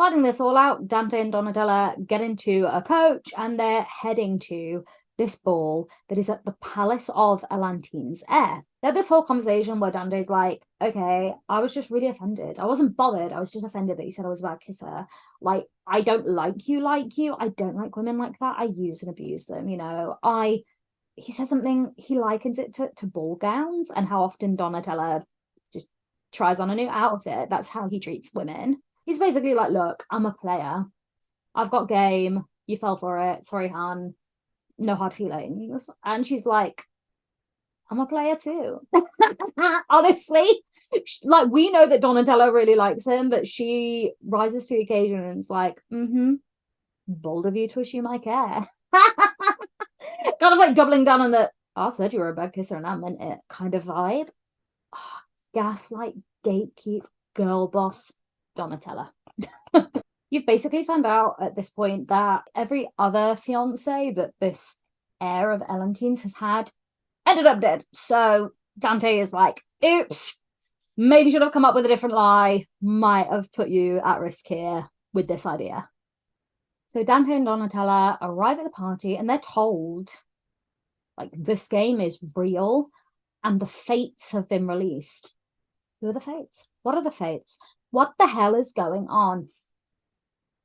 Finding this all out, Dante and Donatella get into a coach and they're heading to this ball that is at the Palace of Elantine's heir. They had this whole conversation where Dante's like, okay, I was just really offended. I wasn't bothered. I was just offended that you said I was about to kiss her. Like, I don't like you. I don't like women like that. I use and abuse them, He says something, he likens it to ball gowns and how often Donatella just tries on a new outfit. That's how he treats women. He's basically like, look, I'm a player. I've got game. You fell for it. Sorry, Han. No hard feelings. And she's like, I'm a player too. Honestly, like, we know that Donatella really likes him, but she rises to the occasion and is like, bold of you to assume I care. Kind of like doubling down on the, I said you were a bad kisser and I meant it kind of vibe. Oh, gaslight, gatekeep, girl boss, Donatella. You've basically found out at this point that every other fiance that this heir of Elantine's has had ended up dead. So Dante is like, oops, maybe should have come up with a different lie. Might have put you at risk here with this idea. So Dante and Donatella arrive at the party and they're told, like, this game is real and the fates have been released. Who are the fates? What are the fates? What the hell is going on?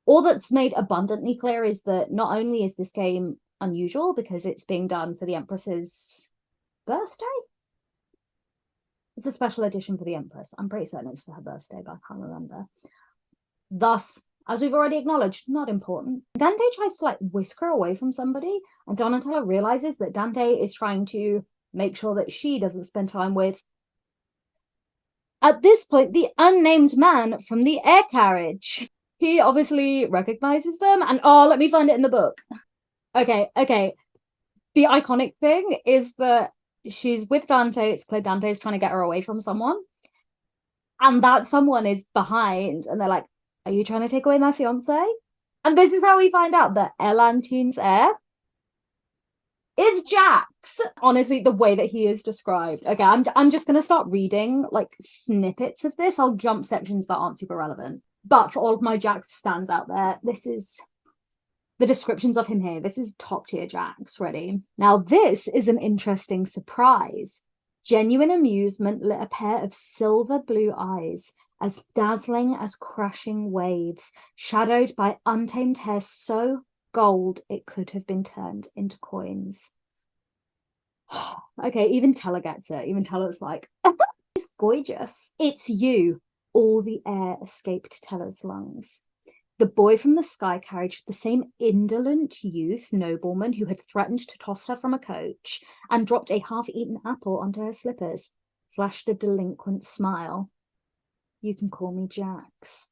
All that's made abundantly clear is that not only is this game unusual because it's being done for the Empress's birthday. It's a special edition for the Empress. I'm pretty certain it's for her birthday, but I can't remember. Thus, as we've already acknowledged, not important. Dante tries to, like, whisk her away from somebody, and Donatella realizes that Dante is trying to make sure that she doesn't spend time with, at this point, the unnamed man from the air carriage. He obviously recognizes them, and let me find it in the book. Okay. The iconic thing is that she's with Dante. It's clear Dante is trying to get her away from someone, and that someone is behind, and they're like, are you trying to take away my fiance? And this is how we find out that Elantine's heir is Jax. Honestly, the way that he is described. Okay, I'm just going to start reading, like, snippets of this. I'll jump sections that aren't super relevant. But for all of my Jax stands out there, this is the descriptions of him here. This is top tier Jax. Ready? Now, this is an interesting surprise. Genuine amusement lit a pair of silver blue eyes, as dazzling as crashing waves, shadowed by untamed hair so gold it could have been turned into coins. Okay, even Teller gets it. Even Teller's like, it's gorgeous. It's you. All the air escaped Teller's lungs. The boy from the sky carriage, the same indolent youth nobleman who had threatened to toss her from a coach and dropped a half-eaten apple onto her slippers, flashed a delinquent smile. You can call me Jax.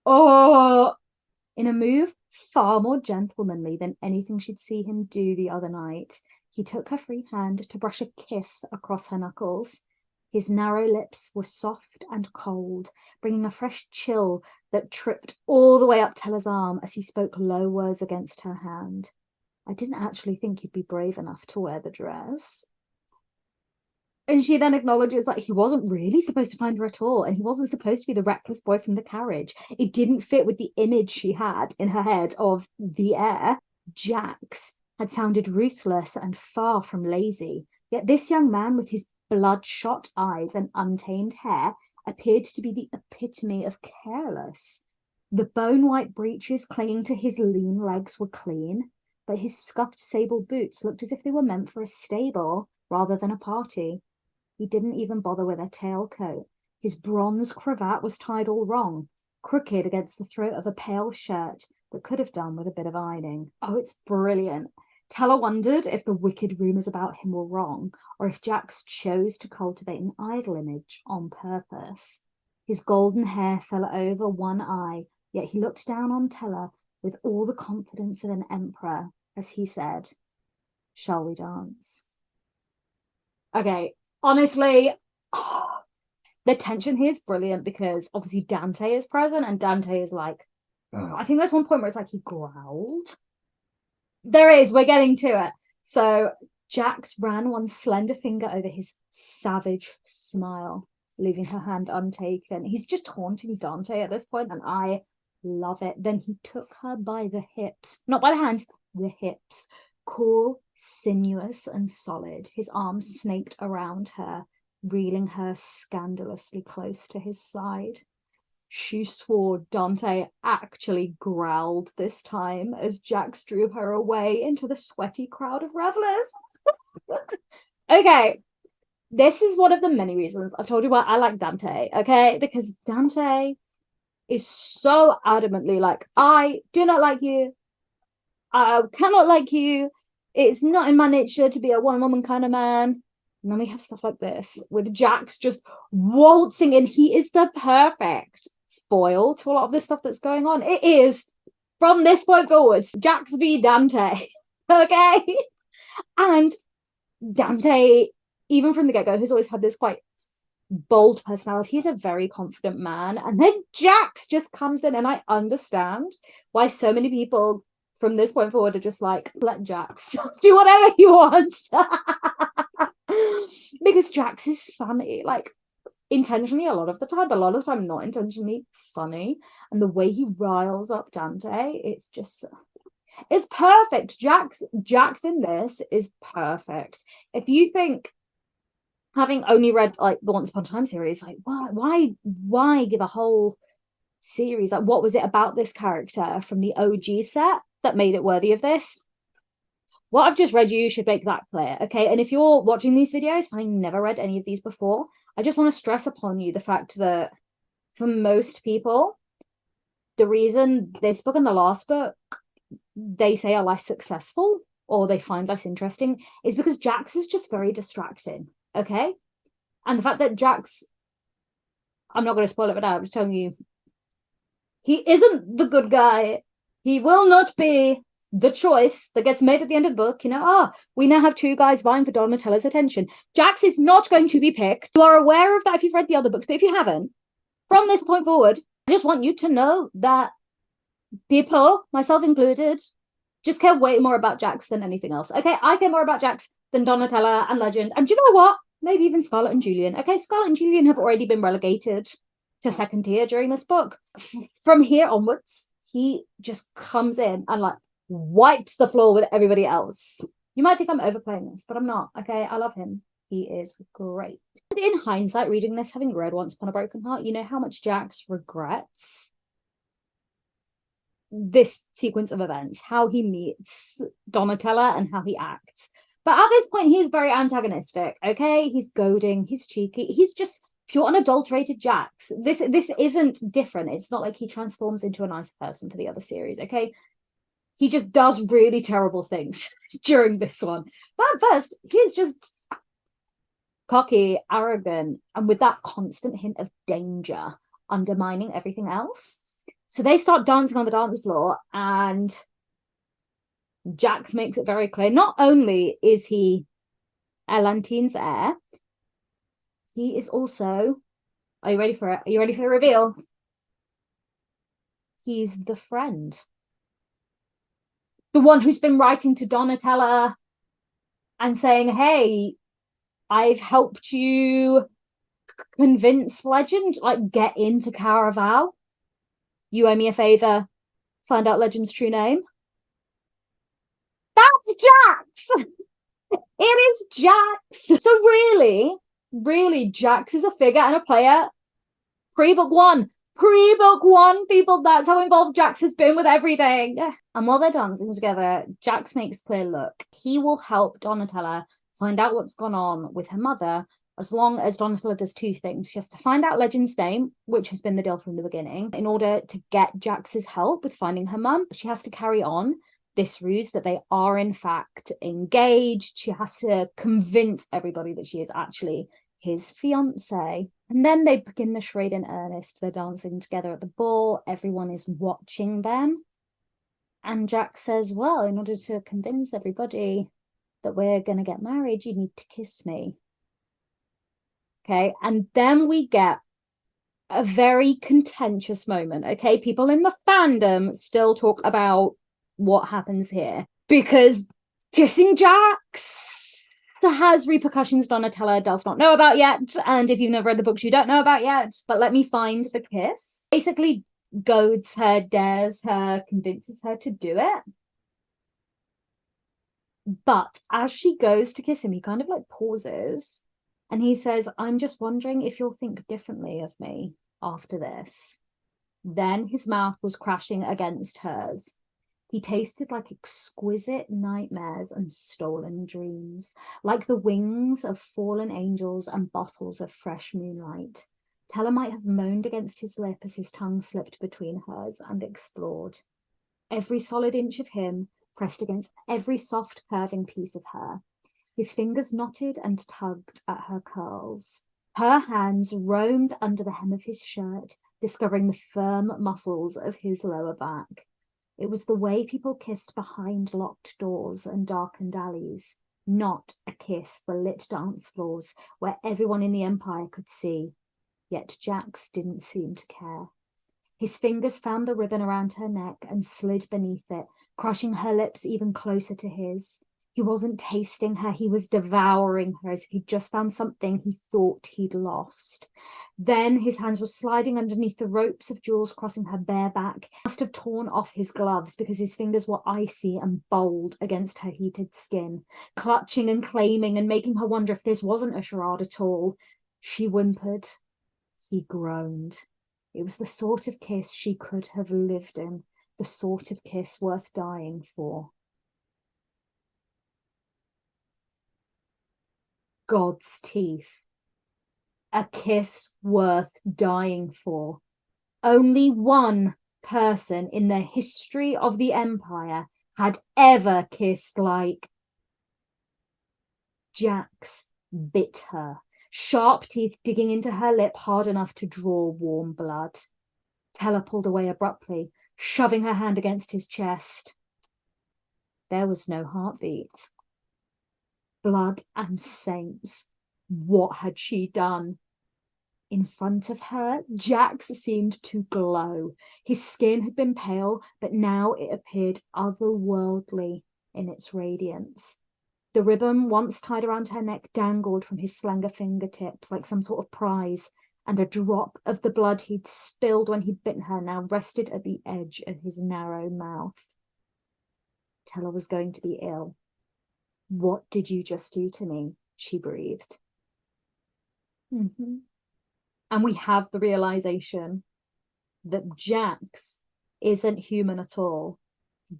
Oh, in a move far more gentlemanly than anything she'd see him do the other night, he took her free hand to brush a kiss across her knuckles. His narrow lips were soft and cold, bringing a fresh chill that tripped all the way up Teller's arm as he spoke low words against her hand. I didn't actually think you'd be brave enough to wear the dress. And she then acknowledges that he wasn't really supposed to find her at all, and he wasn't supposed to be the reckless boy from the carriage. It didn't fit with the image she had in her head of the heir. Jax had sounded ruthless and far from lazy, yet this young man with his bloodshot eyes and untamed hair appeared to be the epitome of careless. The bone-white breeches clinging to his lean legs were clean, but his scuffed sable boots looked as if they were meant for a stable rather than a party. He didn't even bother with a tailcoat. His bronze cravat was tied all wrong, crooked against the throat of a pale shirt that could have done with a bit of ironing. Oh, it's brilliant. Teller wondered if the wicked rumours about him were wrong, or if Jax chose to cultivate an idol image on purpose. His golden hair fell over one eye, yet he looked down on Teller with all the confidence of an emperor as he said, "Shall we dance?" Okay, honestly, the tension here is brilliant because obviously Dante is present and Dante is like, I think there's one point where it's like he growled. There is, we're getting to it. So Jax ran one slender finger over his savage smile. leaving her hand untaken. He's just taunting Dante at this point, and I love it. Then he took her by the hips, not by the hands, the hips. Cool, sinuous, and solid. His arms snaked around her, reeling her scandalously close to his side. She swore Dante actually growled this time as Jax drew her away into the sweaty crowd of revelers. Okay, this is one of the many reasons I've told you why I like Dante, okay? Because Dante is so adamantly like, I do not like you. I cannot like you. It's not in my nature to be a one-woman kind of man. And then we have stuff like this with Jax just waltzing in. He is the perfect foil to a lot of this stuff that's going on. It is, from this point forwards, Jax v Dante. Okay? And Dante, even from the get-go, has always had this quite bold personality. He's a very confident man. And then Jax just comes in, and I understand why so many people from this point forward are just like, let Jax do whatever he wants. Because Jax is funny, like intentionally a lot of the time not intentionally funny. And the way he riles up Dante, it's perfect. Jax in this is perfect. If you think, having only read like the Once Upon a Time series, like why give a whole series? Like, what was it about this character from the OG set that made it worthy of this? What I've just read you should make that clear, okay? And if you're watching these videos, having never read any of these before, I just want to stress upon you the fact that for most people, the reason this book and the last book they say are less successful or they find less interesting is because Jax is just very distracting, okay? And the fact that Jax, I'm not going to spoil it, but I'm just telling you, he isn't the good guy. He will not be the choice that gets made at the end of the book. We now have two guys vying for Donatella's attention. Jax is not going to be picked. You are aware of that if you've read the other books, but if you haven't, from this point forward, I just want you to know that people, myself included, just care way more about Jax than anything else. Okay, I care more about Jax than Donatella and Legend. And do you know what? Maybe even Scarlet and Julian. Okay, Scarlet and Julian have already been relegated to second tier during this book. From here onwards, he just comes in and like wipes the floor with everybody else. You might think I'm overplaying this, but I'm not. Okay, I love him. He is great. And in hindsight, reading this, having read Once Upon a Broken Heart, you know how much Jax regrets this sequence of events, how he meets Donatella and how he acts. But at this point, he is very antagonistic, okay? He's goading, he's cheeky, he's just pure unadulterated Jax. This isn't different. It's not like he transforms into a nice person for the other series, okay? He just does really terrible things during this one. But at first, he's just cocky, arrogant, and with that constant hint of danger undermining everything else. So they start dancing on the dance floor, and Jax makes it very clear. Not only is he Elantine's heir, he is also, are you ready for it? Are you ready for the reveal? He's the friend. The one who's been writing to Donatella and saying, hey, I've helped you convince Legend, like, get into Caraval. You owe me a favor. Find out Legend's true name. That's Jax! It is Jax! So really, Jax is a figure and a player pre-book one. Pre-book one, people, that's how involved Jax has been with everything. And while they're dancing together, Jax makes clear, look, he will help Donatella find out what's gone on with her mother, as long as Donatella does two things. She has to find out Legend's name, which has been the deal from the beginning. In order to get Jax's help with finding her mum, she has to carry on this ruse that they are in fact engaged. She has to convince everybody that she is actually his fiance. And then they begin the charade in earnest. They're dancing together at the ball. Everyone is watching them. And Jax says, well, in order to convince everybody that we're going to get married, you need to kiss me. Okay, and then we get a very contentious moment. Okay, people in the fandom still talk about what happens here, because kissing Jax has repercussions Donatella does not know about yet. And if you've never read the books, you don't know about yet. But let me find the kiss. Basically goads her, dares her, convinces her to do it. But as she goes to kiss him, he kind of like pauses and he says, I'm just wondering if you'll think differently of me after this. Then his mouth was crashing against hers. He tasted like exquisite nightmares and stolen dreams, like the wings of fallen angels and bottles of fresh moonlight. Tella might have moaned against his lip as his tongue slipped between hers and explored. Every solid inch of him pressed against every soft curving piece of her. His fingers knotted and tugged at her curls. Her hands roamed under the hem of his shirt, discovering the firm muscles of his lower back. It was the way people kissed behind locked doors and darkened alleys, not a kiss for lit dance floors where everyone in the Empire could see. Yet Jax didn't seem to care. His fingers found the ribbon around her neck and slid beneath it, crushing her lips even closer to his. He wasn't tasting her, he was devouring her as if he'd just found something he thought he'd lost. Then his hands were sliding underneath the ropes of jewels crossing her bare back. He must have torn off his gloves because his fingers were icy and bold against her heated skin, clutching and claiming and making her wonder if this wasn't a charade at all. She whimpered. He groaned. It was the sort of kiss she could have lived in, the sort of kiss worth dying for. God's teeth. A kiss worth dying for. Only one person in the history of the Empire had ever kissed like. Jax bit her, sharp teeth digging into her lip hard enough to draw warm blood. Tella pulled away abruptly, shoving her hand against his chest. There was no heartbeat. Blood and saints. What had she done? In front of her, Jax seemed to glow. His skin had been pale, but now it appeared otherworldly in its radiance. The ribbon, once tied around her neck, dangled from his slender fingertips like some sort of prize, and a drop of the blood he'd spilled when he'd bitten her now rested at the edge of his narrow mouth. Tella was going to be ill. What did you just do to me? She breathed. And we have the realization that Jax isn't human at all.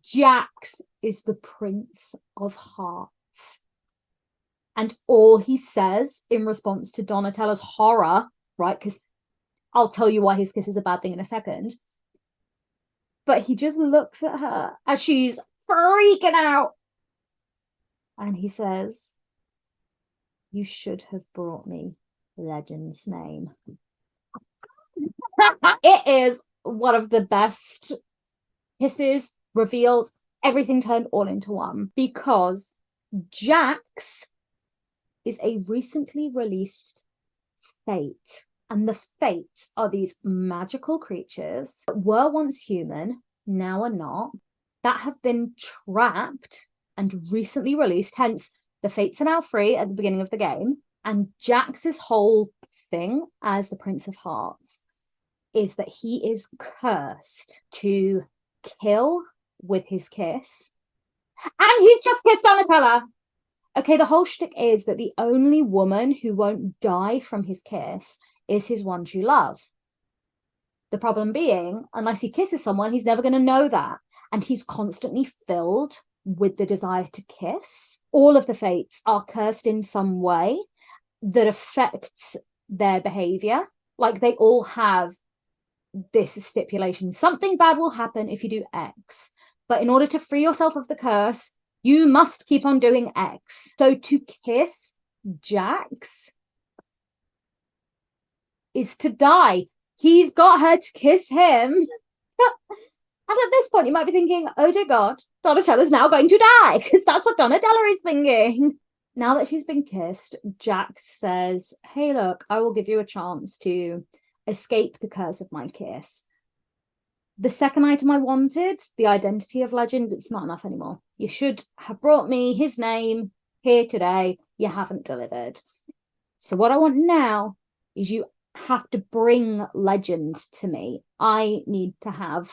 Jax is the Prince of Hearts. And all he says in response to Donatella's horror, right, because I'll tell you why his kiss is a bad thing in a second, but he just looks at her as she's freaking out. And he says, you should have brought me Legend's name. It is one of the best kisses, reveals, everything turned all into one, because Jax is a recently released Fate. And the Fates are these magical creatures that were once human, now are not, that have been trapped and recently released. Hence, the Fates are now free at the beginning of the game. And Jax's whole thing as the Prince of Hearts is that he is cursed to kill with his kiss. And he's just kissed Donatella. Okay, the whole shtick is that the only woman who won't die from his kiss is his one true love. The problem being, unless he kisses someone, he's never going to know that. And he's constantly filled with the desire to kiss. All of the Fates are cursed in some way that affects their behavior. Like, they all have this stipulation. Something bad will happen if you do X. But in order to free yourself of the curse, you must keep on doing X. So to kiss Jax is to die. He's got her to kiss him. And at this point, you might be thinking, oh dear God, Donatella's now going to die, because that's what Donatella is thinking. Now that she's been kissed, Jax says, hey, look, I will give you a chance to escape the curse of my kiss. The second item I wanted, the identity of Legend, it's not enough anymore. You should have brought me his name here today, you haven't delivered. So what I want now is you have to bring legend to me. I need to have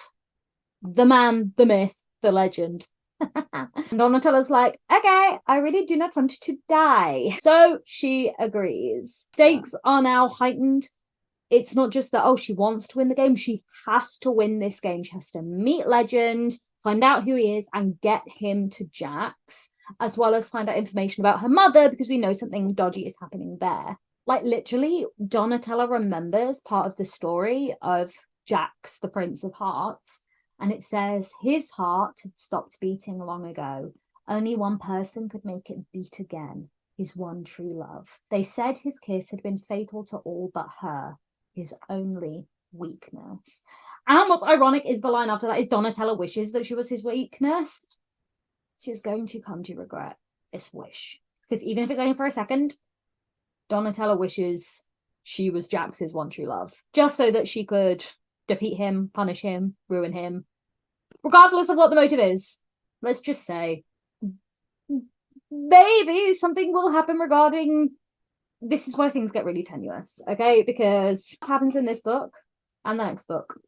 the man, the myth, the legend. And Donatella's like, okay, I really do not want to die. So she agrees. Stakes are now heightened. It's not just that, oh, she wants to win the game. She has to win this game. She has to meet Legend, find out who he is, and get him to Jax, as well as find out information about her mother, because we know something dodgy is happening there. Like, literally, Donatella remembers part of the story of Jax, the Prince of Hearts, and it says his heart had stopped beating long ago. Only one person could make it beat again, his one true love. They said his kiss had been fatal to all but her, his only weakness. And what's ironic is the line after that is Donatella wishes that she was his weakness. She's going to come to regret this wish. Because even if it's only for a second, Donatella wishes she was Jax's one true love. Just so that she could defeat him, punish him, ruin him. Regardless of what the motive is. Let's just say, maybe something will happen regarding... This is where things get really tenuous, okay? Because what happens in this book and the next book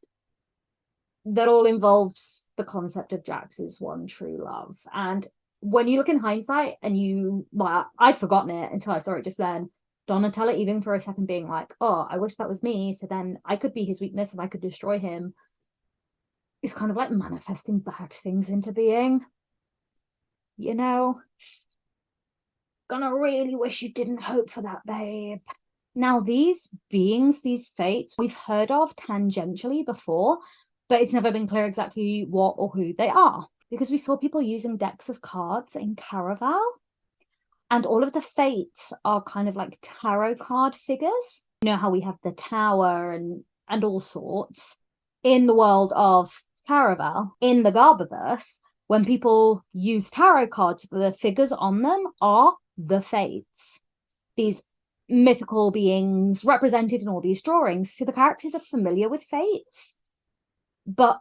that all involves the concept of Jax's one true love. And when you look in hindsight and I'd forgotten it until I saw it just then, Donatella, even for a second, being like, oh, I wish that was me, so then I could be his weakness and I could destroy him, is kind of like manifesting bad things into being. You know? Gonna really wish you didn't hope for that, babe. Now, these beings, these fates, we've heard of tangentially before, but it's never been clear exactly what or who they are, because we saw people using decks of cards in Caraval, and all of the fates are kind of like tarot card figures. You know how we have the tower and all sorts. In the world of Caraval, in the Garberverse, when people use tarot cards, the figures on them are the fates. These mythical beings represented in all these drawings. So the characters are familiar with fates, but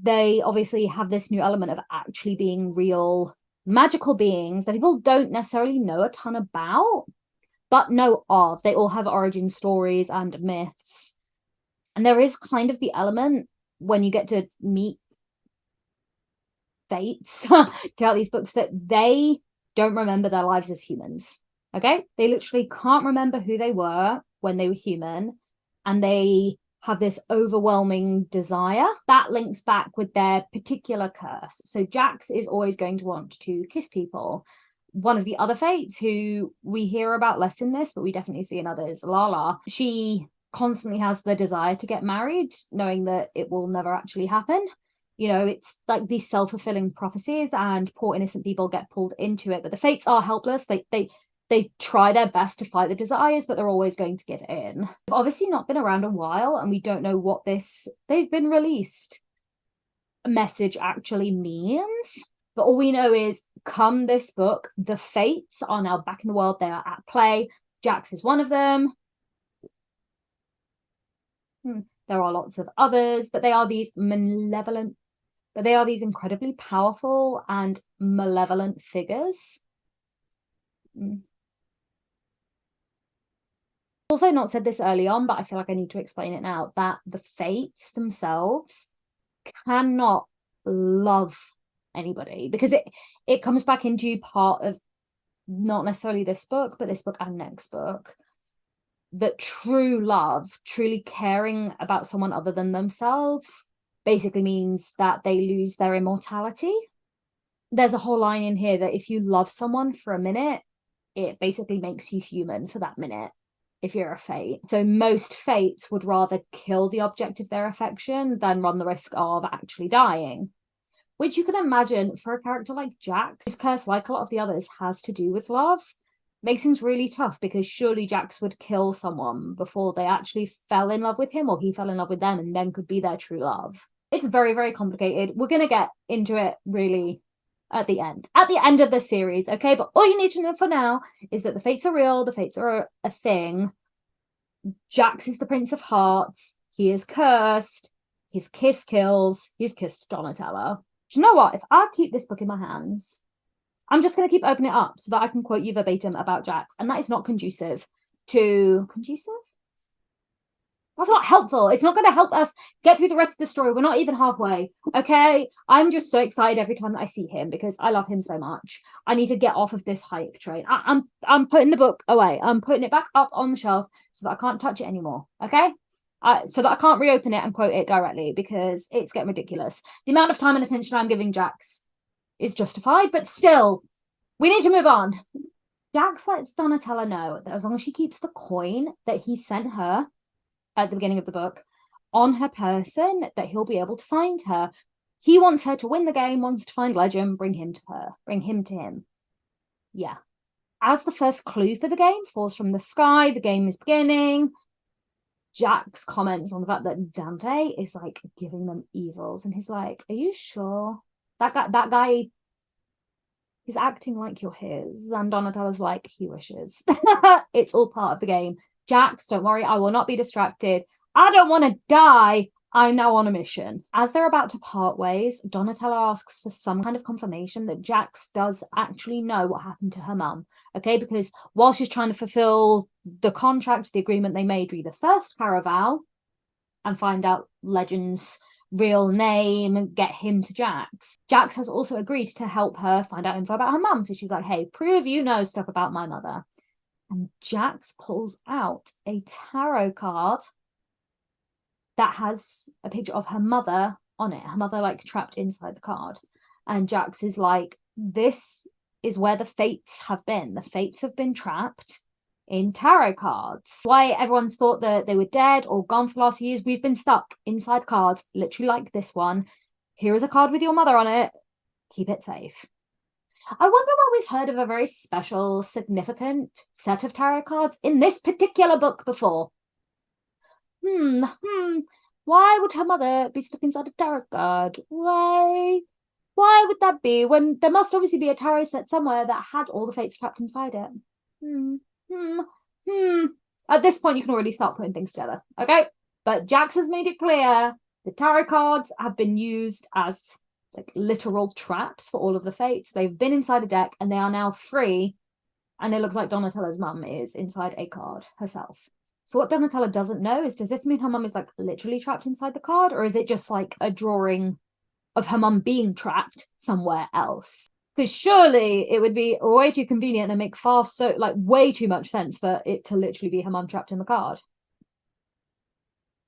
they obviously have this new element of actually being real magical beings that people don't necessarily know a ton about, but know of. They all have origin stories and myths. And there is kind of the element when you get to meet fates throughout these books that they don't remember their lives as humans. Okay? They literally can't remember who they were when they were human, and they have this overwhelming desire that links back with their particular curse. So Jax is always going to want to kiss people. One of the other fates who we hear about less in this, but we definitely see in others, Lala, she constantly has the desire to get married, knowing that it will never actually happen. You know, it's like these self-fulfilling prophecies, and poor innocent people get pulled into it. But the fates are helpless. They try their best to fight the desires, but they're always going to give in. They've obviously not been around a while, and we don't know what this they've been released message actually means. But all we know is, come this book, the fates are now back in the world. They are at play. Jax is one of them. There are lots of others, but they are these malevolent, but they are these incredibly powerful and malevolent figures. Also not said this early on, but I feel like I need to explain it now, that the fates themselves cannot love anybody, because it comes back into part of not necessarily this book, but this book and next book, that true love, truly caring about someone other than themselves, basically means that they lose their immortality. There's a whole line in here that if you love someone for a minute, it basically makes you human for that minute, if you're a fate. So most fates would rather kill the object of their affection than run the risk of actually dying, which you can imagine for a character like Jax, whose curse, like a lot of the others, has to do with love. Makes things really tough, because surely Jax would kill someone before they actually fell in love with him, or he fell in love with them and then could be their true love. It's very, very complicated. We're going to get into it really at the end of the series, okay? But all you need to know for now is that the fates are real, the fates are a thing. Jax is the Prince of Hearts. He is cursed. His kiss kills. He's kissed Donatella. Do you know what? If I keep this book in my hands, I'm just going to keep opening it up so that I can quote you verbatim about Jax. And that is not conducive to... Conducive? That's not helpful. It's not going to help us get through the rest of the story. We're not even halfway. Okay? I'm just so excited every time that I see him because I love him so much. I need to get off of this hype train. I'm putting the book away. I'm putting it back up on the shelf so that I can't touch it anymore. Okay? So that I can't reopen it and quote it directly because it's getting ridiculous. The amount of time and attention I'm giving Jax is justified, but still, we need to move on. Jax lets Donatella know that as long as she keeps the coin that he sent her at the beginning of the book on her person, that he'll be able to find her. He wants her to win the game, wants to find Legend, bring him to her, bring him to him. Yeah. As the first clue for the game falls from the sky, the game is beginning. Jax comments on the fact that Dante is like giving them evils, and he's like, "Are you sure that guy is acting like you're his?" And Donatella's like, "He wishes." It's all part of the game. Jax, don't worry, I will not be distracted. I don't want to die. I'm now on a mission. As they're about to part ways, Donatella asks for some kind of confirmation that Jax does actually know what happened to her mum. Okay, because while she's trying to fulfill the contract, the agreement they made, read the first Caraval and find out Legend's real name and get him to Jax. Jax has also agreed to help her find out info about her mum. So she's like, "Hey, prove you know stuff about my mother." And Jax pulls out a tarot card that has a picture of her mother on it. Her mother like trapped inside the card. And Jax is like, "This is where the fates have been. The fates have been trapped in tarot cards. Why everyone's thought that they were dead or gone for the last years. We've been stuck inside cards, literally like this one. Here is a card with your mother on it. Keep it safe." I wonder why we've heard of a very special, significant set of tarot cards in this particular book before. Why would her mother be stuck inside a tarot card? Why would that be when there must obviously be a tarot set somewhere that had all the fates trapped inside it? At this point, you can already start putting things together, okay? But Jax has made it clear the tarot cards have been used as like literal traps for all of the fates. They've been inside a deck and they are now free. And it looks like Donatella's mum is inside a card herself. So what Donatella doesn't know is, does this mean her mum is like literally trapped inside the card? Or is it just like a drawing of her mum being trapped somewhere else? Because surely it would be way too convenient and make way too much sense for it to literally be her mum trapped in the card.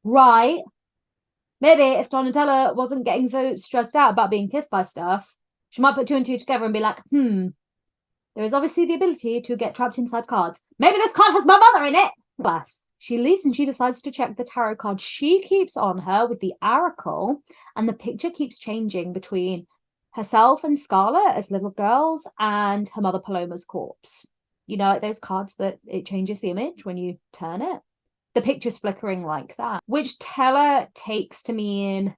Right. Maybe if Donatella wasn't getting so stressed out about being kissed by stuff, she might put two and two together and be like, there is obviously the ability to get trapped inside cards. Maybe this card has my mother in it. Bless. She leaves and she decides to check the tarot card she keeps on her with the oracle, and the picture keeps changing between herself and Scarlet as little girls and her mother Paloma's corpse. You know, like those cards that it changes the image when you turn it. The picture's flickering like that, which Teller takes to mean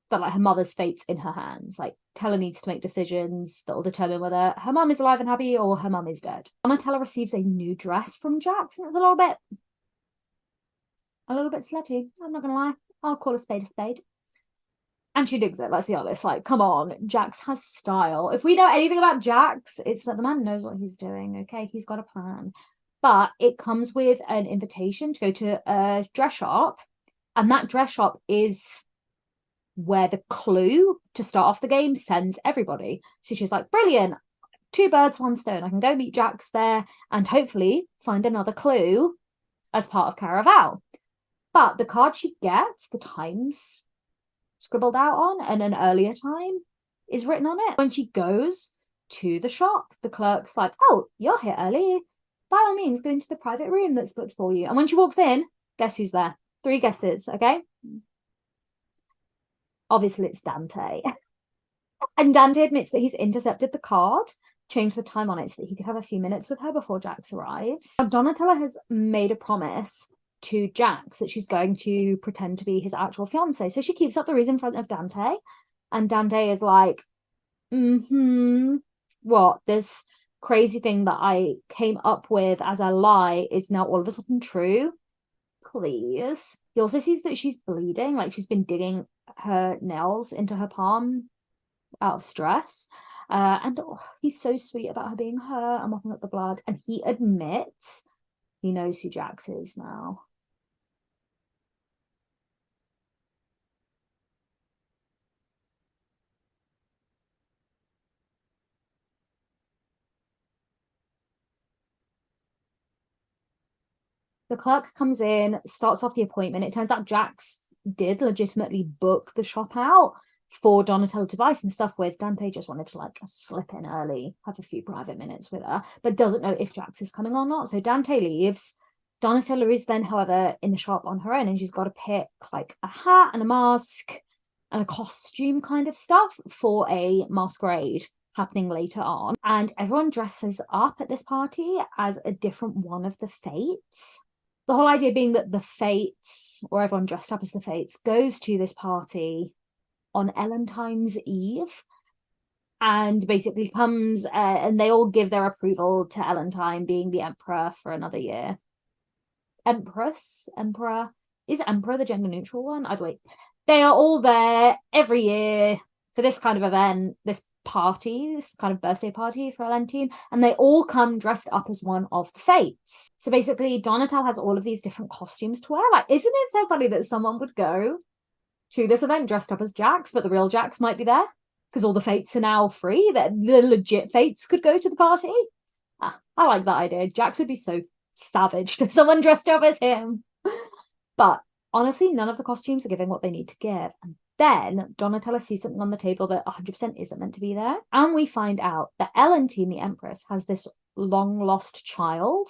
that like her mother's fate's in her hands. Like Teller needs to make decisions that will determine whether her mum is alive and happy or her mum is dead. Donatella receives a new dress from Jax, and it's a little bit slutty. I'm not gonna lie. I'll call a spade a spade. And she digs it, let's be honest. Like, come on, Jax has style. If we know anything about Jax, it's that the man knows what he's doing, okay? He's got a plan. But it comes with an invitation to go to a dress shop, and that dress shop is where the clue to start off the game sends everybody. So she's like, brilliant, 2 birds, 1 stone. I can go meet Jax there and hopefully find another clue as part of Caraval. But the card she gets, the time's scribbled out on, and an earlier time is written on it. When she goes to the shop, the clerk's like, "Oh, you're here early. By all means, go into the private room that's booked for you." And when she walks in, guess who's there? 3 guesses, okay? Obviously, it's Dante. And Dante admits that he's intercepted the card, changed the time on it so that he could have a few minutes with her before Jax arrives. Now, Donatella has made a promise to Jax that she's going to pretend to be his actual fiance. So she keeps up the ruse in front of Dante. And Dante is like, what? This crazy thing that I came up with as a lie is now all of a sudden true? Please. He also sees that she's bleeding, like she's been digging her nails into her palm out of stress. And he's so sweet about her being hurt and mopping up the blood. And he admits he knows who Jax is now. The clerk comes in, starts off the appointment. It turns out Jax did legitimately book the shop out for Donatello to buy some stuff with. Dante just wanted to like slip in early, have a few private minutes with her, but doesn't know if Jax is coming or not. So Dante leaves. Donatello is then, however, in the shop on her own, and she's got to pick like a hat and a mask and a costume kind of stuff for a masquerade happening later on. And everyone dresses up at this party as a different one of the Fates. The whole idea being that the Fates, or everyone dressed up as the Fates, goes to this party on Elentine's Eve and basically comes and they all give their approval to Elentine being the emperor for another year. Emperor. Is emperor the gender neutral one? I'd like. They are all there every year for this kind of event, this party, this kind of birthday party for Elentine, and they all come dressed up as one of the Fates. So basically, Donatello has all of these different costumes to wear. Like, isn't it so funny that someone would go to this event dressed up as Jax, but the real Jax might be there because all the Fates are now free, that the legit Fates could go to the party? I like that idea. Jax would be so savage to someone dressed up as him. But honestly, none of the costumes are giving what they need to give. And then Donatello sees something on the table that 100% isn't meant to be there. And we find out that Elentine, the Empress, has this long-lost child.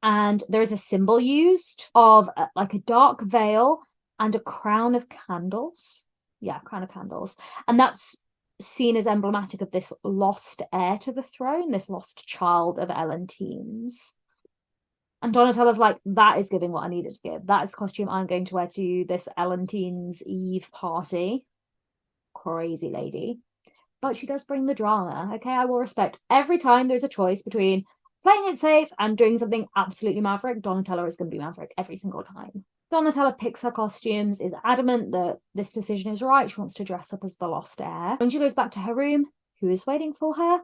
And there is a symbol used of like a dark veil and a crown of candles. Yeah, crown of candles. And that's seen as emblematic of this lost heir to the throne, this lost child of Elentine's. And Donatello's like, that is giving what I needed to give. That is the costume I'm going to wear to this Elentine's Eve party. Crazy lady. But she does bring the drama. Okay, I will respect every time there's a choice between playing it safe and doing something absolutely maverick. Donatello is going to be maverick every single time. Donatella picks her costumes, is adamant that this decision is right. She wants to dress up as the lost heir. When she goes back to her room, who is waiting for her?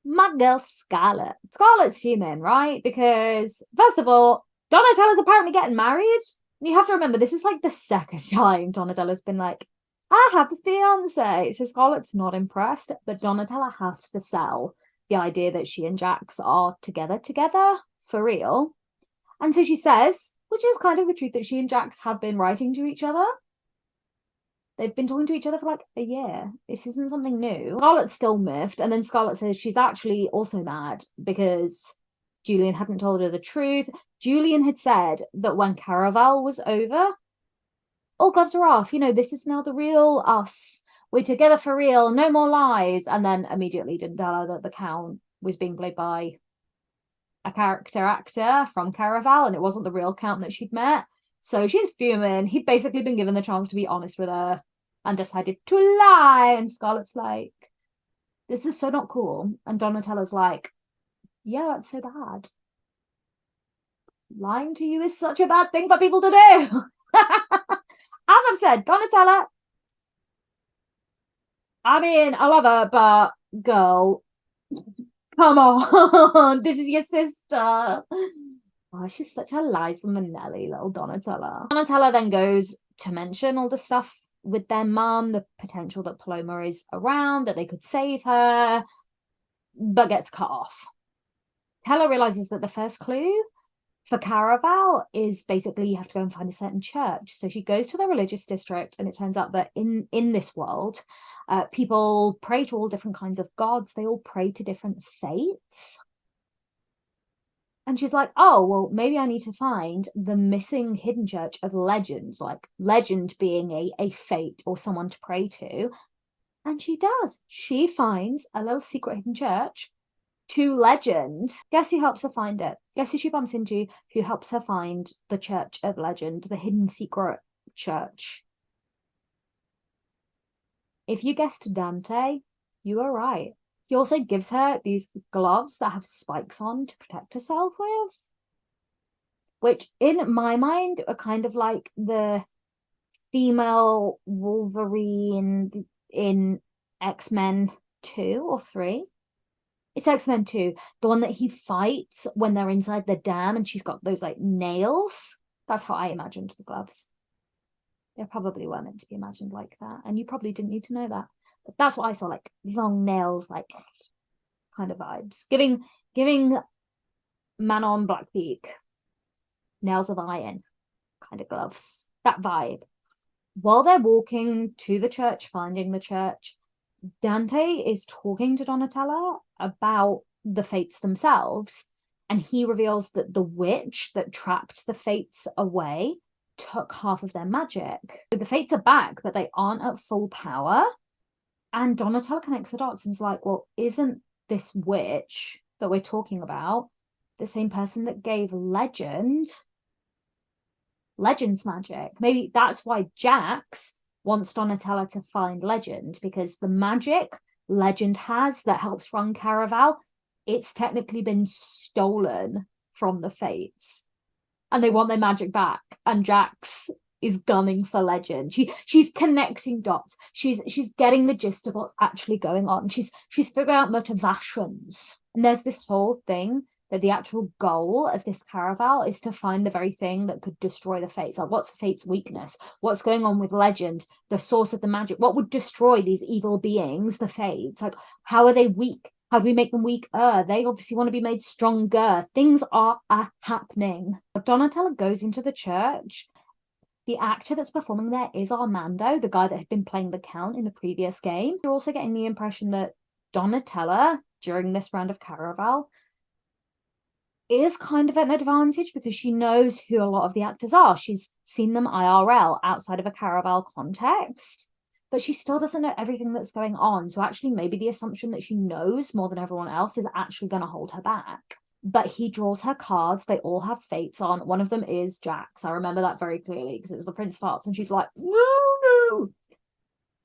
My girl Scarlet. Scarlet's fuming, right? Because, first of all, Donatella's apparently getting married. And you have to remember, this is like the second time Donatella's been like, I have a fiance. So Scarlet's not impressed, but Donatella has to sell the idea that she and Jax are together for real. And so she says, which is kind of the truth, that she and Jax have been writing to each other. They've been talking to each other for like a year. This isn't something new. Scarlet's still miffed, and then Scarlet says she's actually also mad because Julian hadn't told her the truth. Julian had said that when Caraval was over, all gloves are off. You know, this is now the real us. We're together for real. No more lies. And then immediately didn't tell her that the Count was being played by a character actor from Caraval, and it wasn't the real Count that she'd met. So she's fuming. He'd basically been given the chance to be honest with her and decided to lie. And Scarlet's like, this is so not cool. And Donatello's like, yeah, that's so bad. Lying to you is such a bad thing for people to do. As I've said, Donatella, I mean, I love her, but girl, come on. This is your sister. Oh, she's such a Liza Minnelli, little Donatella. Donatella then goes to mention all the stuff with their mum, the potential that Paloma is around, that they could save her, but gets cut off. Tella realizes that the first clue for Caraval is basically you have to go and find a certain church. So she goes to the religious district, and it turns out that in this world, people pray to all different kinds of gods. They all pray to different fates. And she's like, oh, well, maybe I need to find the missing hidden church of Legend, like Legend being a fate or someone to pray to. And she does. She finds a little secret hidden church to Legend. Guess who helps her find it? Guess who she bumps into who helps her find the church of Legend, the hidden secret church? If you guessed Dante, you are right. He also gives her these gloves that have spikes on to protect herself with, which in my mind are kind of like the female Wolverine in X-Men 2 or 3. It's X-Men 2, the one that he fights when they're inside the dam and she's got those like nails. That's how I imagined the gloves. They probably weren't meant to be imagined like that, and you probably didn't need to know that. But that's what I saw, like long nails, like kind of vibes, giving Manon Blackbeak nails of iron kind of gloves. That vibe. While they're walking to the church, finding the church, Dante is talking to Donatella about the fates themselves, and he reveals that the witch that trapped the fates away took half of their magic. The fates are back, but they aren't at full power. And Donatella connects the dots and is like, well, isn't this witch that we're talking about the same person that gave Legend's magic? Maybe that's why Jax wants Donatella to find Legend, because the magic Legend has that helps run Caraval, it's technically been stolen from the fates. And they want their magic back. And Jax is gunning for Legend. She's connecting dots. She's getting the gist of what's actually going on. She's figuring out motivations. And there's this whole thing that the actual goal of this Caraval is to find the very thing that could destroy the fates. Like, what's the fate's weakness? What's going on with Legend? The source of the magic? What would destroy these evil beings, the fates? Like, how are they weak? How do we make them weaker? They obviously want to be made stronger. Things are happening. Donatella goes into the church. The actor that's performing there is Armando, the guy that had been playing the Count in the previous game. You're also getting the impression that Donatella, during this round of Caraval, is kind of at an advantage because she knows who a lot of the actors are. She's seen them IRL outside of a Caraval context, but she still doesn't know everything that's going on. So actually, maybe the assumption that she knows more than everyone else is actually going to hold her back. But he draws her cards. They all have fates on. One of them is Jax. I remember that very clearly because it's the Prince of Hearts, and she's like, no,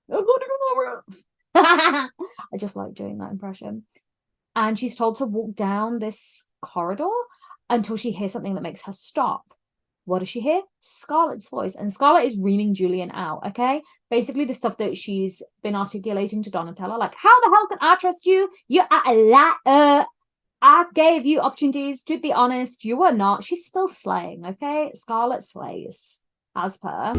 I'm going to go over it. I just like doing that impression. And she's told to walk down this corridor until she hears something that makes her stop. What does she hear? Scarlett's voice. And Scarlett is reaming Julian out, okay? Basically the stuff that she's been articulating to Donatella, like, how the hell can I trust you? You are a liar. I gave you opportunities to be honest. You were not. She's still slaying, okay? Scarlett slays, as per.